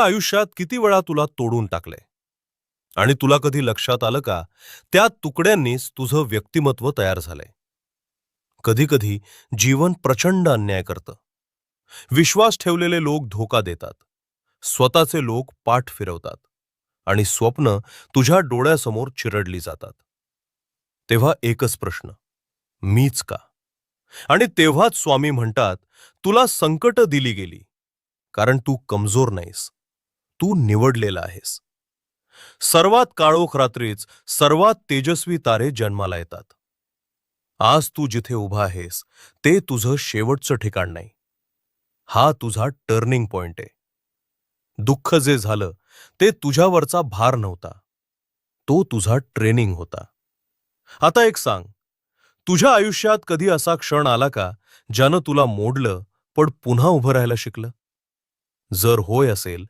तुझ्या आयुष्यात किती वेळा तुला तोडून टाकले आणि तुला कधी लक्षात आलं का, त्या तुकड्यांनीच तुझं व्यक्तिमत्व तयार झालंय. कधी कधी जीवन प्रचंड अन्याय करतं. विश्वास ठेवलेले लोक धोका देतात. स्वतःचे लोक पाठ फिरवतात आणि स्वप्न तुझ्या डोळ्यासमोर चिरडली जातात. तेव्हा एकच प्रश्न, मीच का? आणि तेव्हाच स्वामी म्हणतात, तुला संकट दिली गेली कारण तू कमजोर नाहीस, तू निवडलेला आहेस. सर्वात काळोख रात्रीच सर्वात तेजस्वी तारे जन्माला येतात. आज तू जिथे उभा आहेस ते तुझं शेवटचं ठिकाण नाही, हा तुझा टर्निंग पॉइंट आहे. दुःख जे झालं ते तुझ्यावरचा भार नव्हता, तो तुझा ट्रेनिंग होता. आता एक सांग, तुझ्या आयुष्यात कधी असा क्षण आला का ज्यानं तुला मोडलं पण पुन्हा उभं राहायला शिकलं? जर होय असेल